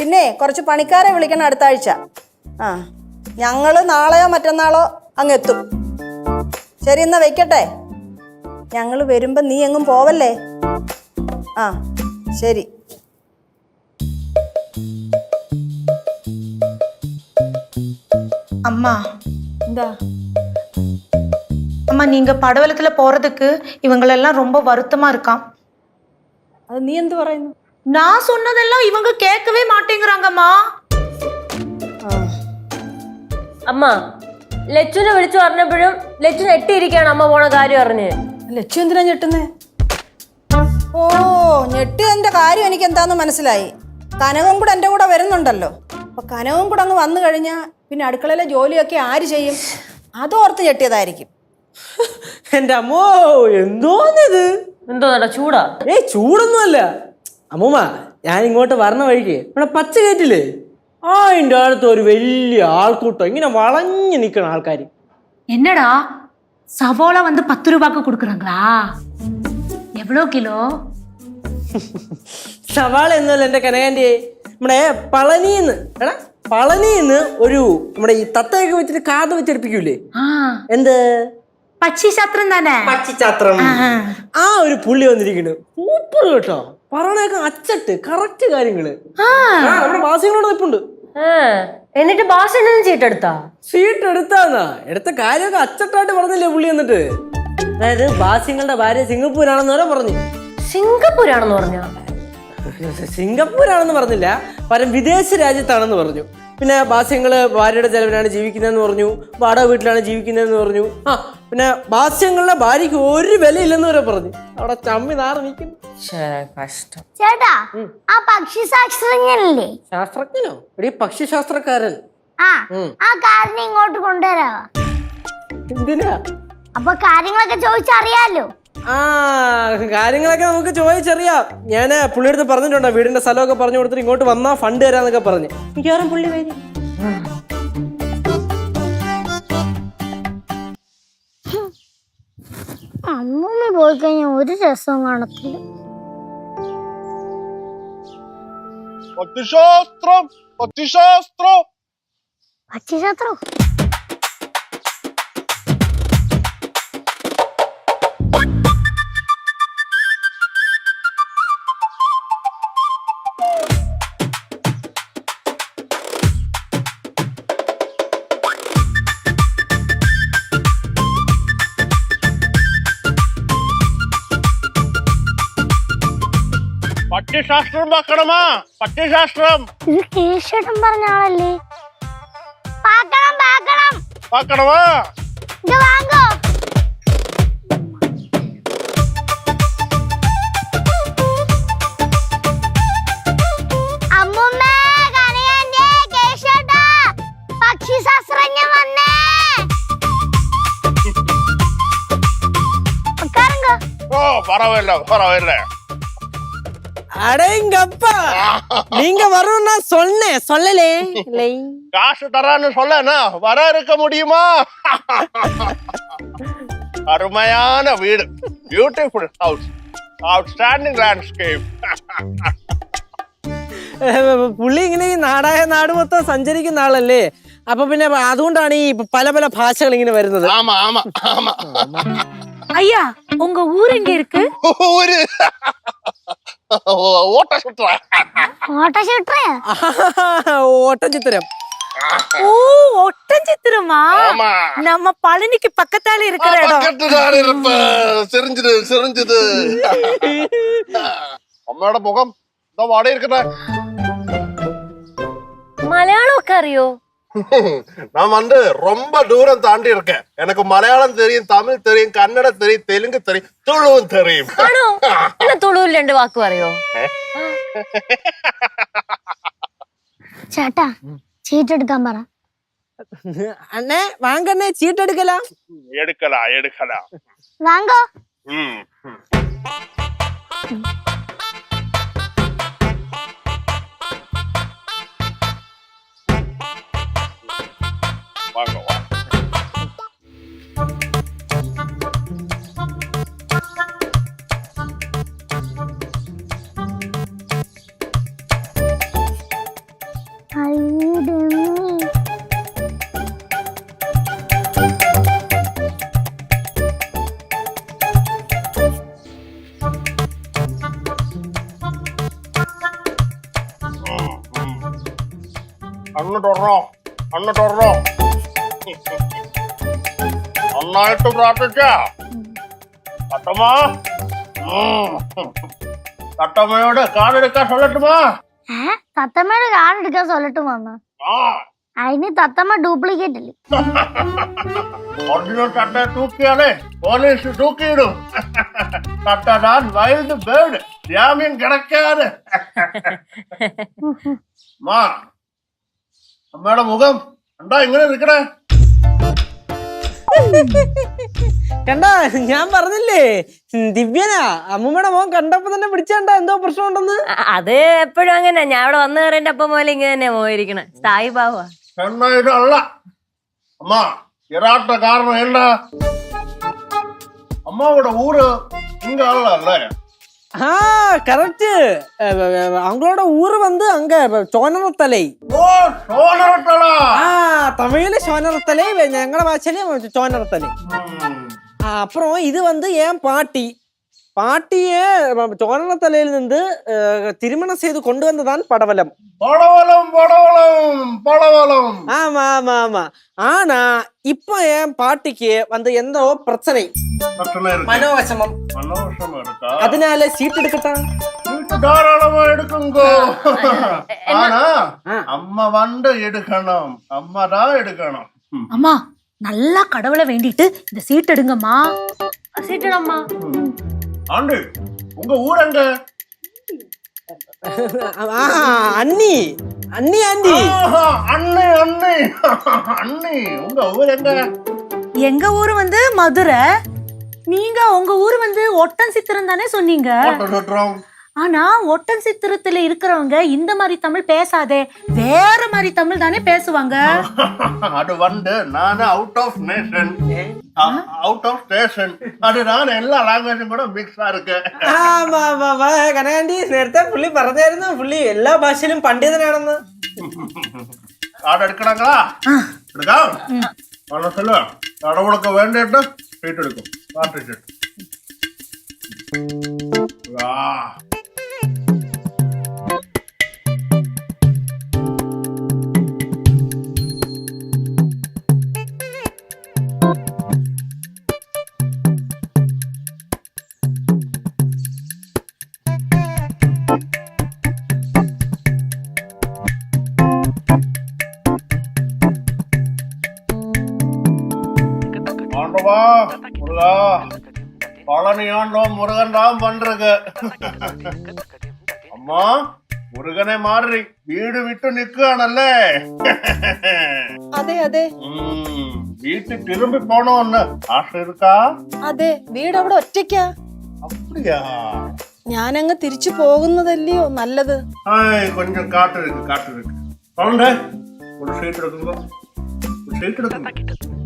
പിന്നെ കുറച്ച് പണിക്കാരെ വിളിക്കണം അടുത്ത ആഴ്ച. ആ, ഞങ്ങൾ നാളെയോ മറ്റന്നാളോ അങ്ങ് എത്തും. ശരി, എന്നാ വെക്കട്ടെ. ഞങ്ങൾ വരുമ്പോൾ നീ എങ്ങും പോവല്ലേ. ആ ശരി. அம்மா എന്താ அம்மா நீங்க படவலத்துல போறதுக்கு இவங்களெல்லாம் ரொம்ப வருத்தமா இருக்காம். അത് നീ എന്ത് പറയുന്നു? நான் சொன்னதெல்லாம் இவங்க கேட்கவே மாட்டேங்கிறாங்கம்மா. അമ്മ ലച്ചുനെ വിളിച്ചു പറഞ്ഞപ്പോഴും ലച്ചു ഞെട്ടിയിരിക്കുകയാണ് അമ്മ പോണ കാര്യം അറിഞ്ഞ്. ലക്ഷ്യം എന്തിനാ ഞെട്ടുന്നേ? ഓ, ഞെട്ടിയതിൻ്റെ കാര്യം എനിക്ക് എന്താന്ന് മനസ്സിലായി. കനകം കൂടെ എൻ്റെ കൂടെ വരുന്നുണ്ടല്ലോ. അപ്പൊ കനകം കൂടെ അങ്ങ് വന്നു കഴിഞ്ഞാൽ പിന്നെ അടുക്കളയിലെ ജോലിയൊക്കെ ആര് ചെയ്യും? അതോർത്ത് ഞെട്ടിയതായിരിക്കും. എന്റെ അമ്മോ, എന്തോന്നിത്? എന്തോന്നാ ചൂടാ? ചൂടൊന്നുമല്ല അമ്മൂമ്മ. ഞാൻ ഇങ്ങോട്ട് വരണ വഴിക്ക് ഇവിടെ പച്ച കയറ്റില്ലേ, അതിൻ്റെ അടുത്ത് ഒരു വലിയ ആൾക്കൂട്ടം ഇങ്ങനെ വളഞ്ഞു നിൽക്കണം ആൾക്കാർ. என்னடா சவோலா வந்து 10 ரூபாய்க்கு கொடுக்குறாங்களா? எவ்வளோ கிலோ? സവാള എന്നല്ല എൻ്റെ കനകാൻ്റെ. നമ്മുടെ പളനിന്ന് പളനിന്ന് ഒരു നമ്മുടെ ഈ തത്തയൊക്കെ വെച്ചിട്ട് കാത് വെച്ചെടുപ്പിക്കൂലേ, എന്ത് പക്ഷിശാസ്ത്രം തന്നെ. പക്ഷിശാസ്ത്രം. ആ ഒരു പുള്ളി വന്നിരിക്കുന്നു. സൂപ്പർ കേട്ടോ, പറയണേക്കെ അച്ചട്ട് കറക്റ്റ് കാര്യങ്ങള്. നമ്മുടെ വാസികളോട് നിൽപ്പുണ്ട്. എന്നിട്ട് ഭാഷ ചീട്ടെടുത്താ? സീറ്റ് എടുത്താന്നാ? എടുത്ത കാര്യമൊക്കെ അച്ചട്ടായിട്ട് പറഞ്ഞില്ലേ പുള്ളി. എന്നിട്ട് അതായത് ബാസ്യങ്ങളുടെ ഭാര്യ സിംഗപ്പൂരാണെന്ന് വരെ പറഞ്ഞു. സിംഗപ്പൂരാണെന്ന് പറഞ്ഞ? സിംഗപ്പൂരാണെന്ന് പറഞ്ഞില്ല, പരം വിദേശ രാജ്യത്താണെന്ന് പറഞ്ഞു. പിന്നെ ബാസ്യങ്ങള് ഭാര്യയുടെ ചെലവിലാണ് ജീവിക്കുന്നതെന്ന് പറഞ്ഞു, വാടക വീട്ടിലാണ് ജീവിക്കുന്നതെന്ന് പറഞ്ഞു. പിന്നെ ബാസ്യങ്ങളുടെ ഭാര്യയ്ക്ക് ഒരു വിലയില്ലെന്ന് വരെ പറഞ്ഞു. അവിടെ ചമ്മി നാറ് നിൽക്കുന്നു. കഷ്ടം. ചേട്ടാ, ആ പക്ഷി ശാസ്ത്രജ്ഞനല്ലേ? ശാസ്ത്രജ്ഞനോ? എടീ പക്ഷിശാസ്ത്രക്കാരൻ. ആ കാരനെ ഇങ്ങോട്ട് കൊണ്ടുവരാവാ. എന്തിനാ? അപ്പൊ കാര്യങ്ങളൊക്കെ ചോദിച്ചറിയാലോ. കാര്യങ്ങളൊക്കെ നമുക്ക് ചോദിച്ചറിയാം. ഞാൻ പുള്ളിയെടുത്ത് പറഞ്ഞിട്ടുണ്ടോ, വീടിന്റെ സ്ഥലമൊക്കെ പറഞ്ഞു കൊടുത്തിട്ട് ഇങ്ങോട്ട് വന്നാ ഫണ്ട് തരാന്നൊക്കെ പറഞ്ഞു. മിക്കവാറും പുള്ളി വരും. അമ്മൂമ്മ പോയി കഴിഞ്ഞാൽ ഒരു രസവും കാണത്തില്ല. പക്ഷിശാസ്ത്രം പക്ഷിശാസ്ത്രം വെക്കണമാ. പക്ഷിശാസ്ത്രം ഇത് കേശേട്ടൻ പറഞ്ഞ ആളല്ലേ? വെക്കണമാ. ഇത് വാങ്ങോ. അമ്മൂമ്മ, കനകാന്റി, കേശേട്ടാ, പക്ഷിശാസ്ത്രജ്ഞൻ വന്നേ. ഉட்காருங்க. ஓ, பரவாயில்ல. அடேங்கப்பா, நீங்க வரும் நான் சொன்னேன், சொல்லலே. காசு தரான்னு சொல்லனா வர இருக்க முடியுமா? அருமையான வீடு, பியூட்டிஃபுல் ஹவுஸ், ഔട്ട്സ്റ്റാൻഡിംഗ് ലാൻഡ്സ്കേപ്പ്. പുള്ളി ഇങ്ങനെ ഈ നാടായ നാട് മൊത്തം സഞ്ചരിക്കുന്ന ആളല്ലേ. അപ്പൊ പിന്നെ അതുകൊണ്ടാണ് ഈ പല പല ഭാഷകൾ ഇങ്ങനെ വരുന്നത്. ஆமா. ஐயா, உங்க ஊர் எங்க இருக்கு? ஊரு ஓட்டச்சுத்திரம். ஓட்டச்சித்திரம். ஓ, ஒட்டஞ்சித்திரமா? நம்ம பழனிக்கு பக்கத்தால இருக்கிற இடம். பக்கத்துதான் இருப்ப. செறிஞ்சது. അമ്മയുടെ മുഖം എന്താ വാട ഇരിക്കട്ടെ. മലയാളമൊക്കെ അറിയോ? நான் வந்து ரொம்ப தூரம் தாண்டி இருக்கேன். எனக்கு மலையாளம் தெரியும், தமிழ் தெரியும், கன்னடம் தெரியும், தெலுங்கு தெரியும், തുളുവും தெரியும். ആണോ? എന്നാ തുളുവിൽ 2 വാക്ക് പറയോ? ചേട്ടാ, ചീട്ടെടുക്കാൻ പറ. അണ്ണേ വാങ്ങണ്ണേ, ചീട്ടെടുക്കലാ. എടുക്കലാ. വാങ്ങോ. വാങ്ങോ. കണ്ണ് തുറന്നോ, കണ്ണ് തുറന്നോ. നന്നായിട്ട് പ്രാർത്ഥിച്ച തത്തമ്മ. തത്തമ്മയോട് കാലെടുക്കാൻ சொல்லட்டுமா? തത്തമ്മയുടെ കാർഡ് എടുക്കാൻ சொல்லட்டுமா? അതിന് തത്തമ്മ ഡ്യൂപ്ലിക്കേറ്റ് അല്ലേ? ഒറിജിനൽ തട്ട തൂക്കിയാലേ പോലീസ് തൂക്കിയിടും. തട്ടതാൻ വൈൽഡ് ബേർഡ്, ജാമ്യം കിടക്കാതെ. അമ്മയുടെ മുഖം എന്താ ഇങ്ങനെ നിൽക്കണേ? കണ്ടാ, ഞാൻ പറഞ്ഞില്ലേ ദിവ്യനാ. അമ്മൂമ്മയുടെ മോൻ കണ്ടപ്പോ തന്നെ പിടിച്ചണ്ട എന്തോ പ്രശ്നമുണ്ടെന്ന്. അത് എപ്പോഴും അങ്ങനെ. ഞാൻ അവിടെ വന്നു കയറിന്റെ അപ്പം പോലെ ഇങ്ങനെ തന്നെ പോയിരിക്കണേ. സ്ഥായി ഭാവാ. എന്നാ ഇതല്ല അമ്മ, യഥാർത്ഥ കാരണം എന്താ? അമ്മാவோட ஊரு இங்க அல்ல. ஆ கரெக்ட். அவங்களோட ஊர் வந்து அங்க சோனரத்தலை. ஓ, சோனரத்தலை. தமிழ்ல சோனரத்தலை, ഞങ്ങളുടെ ഭാഷയില് சோனரத்தலை. அப்புறம் இது வந்து என் பாட்டி. பாட்டியே சோனரத்தலையில் இருந்து திருமணம் செய்து கொண்டு வந்ததான் படவலம். படவலம் படவலம் படவலம். ஆமா ஆமா ஆமா. ஆனா இப்ப என் பாட்டிக்கு வந்து எந்த பிரச்சனை, மனோவசமம். அதனால சீட் எடுக்கட்டா? தாராளமா எடுக்குங்க. ஆனா அம்மா வந்து எடுக்கணும், அம்மா தான் எடுக்கணும். அம்மா நல்லா கடவுளை வேண்டிட்டு இந்த சீட் எடுங்கம்மா. சீட்டடம்மா. ஆண்டு உங்க ஊர் எங்க? அண்ணி அண்ணி ஆண்டி. அண்ணி அண்ணி அண்ணி. உங்க ஊர் எங்க? எங்க ஊர் வந்து மதுரை. நீங்க உங்க ஊர் வந்து ஒட்டன் சித்திரம் தானே சொன்னீங்க. ஆனா ஒட்டன் சித்திரத்துல இருக்கிறவங்க இந்த மாதிரி தமிழ் பேசாதே, வேற மாதிரி தமிழ் தானே பேசுவாங்க. அது வந்து நான் out of nation, out of station. அது நான் எல்லா ലാംഗ്വേജും കൂടെ മിക്സ് ഇருக்கு. കനകാന്റി നേരത്തെ പുള്ളി പറഞ്ഞായിരുന്നു പുള്ളി എല്ലാ ഭാഷയിലും പണ്ഡിതനാണെന്ന്. കാർഡ് എടുക്കണങ്ങളാ? എടുക്കാം. മനസ്സിലോ കടവുളൊക്കെ വേണ്ടിയിട്ട് സീറ്റ് എടുക്കും. Party seat. ஆண்டவா முருகா, பழனி ஆண்டோம் முருகன் தான் பண்றது. அம்மா മുരുകനെ മാറി വീട് വിട്ടു നിൽക്കുകയാണല്ലേ? അതെ അതെ വീട്ടിൽ തിരുമ്പി പോണോന്ന് ആശ ഇരിക്കാ? അതെ, വീട് അവിടെ ഒറ്റയ്ക്കാ. அப்படியா? ഞാനങ്ങ് തിരിച്ചു പോകുന്നതല്ലയോ നല്ലത്. கொஞ்சம் காட்டு இருக்கு. ஒரு சீட் எடுக்குங்க, ஒரு சீட் எடுக்குங்க.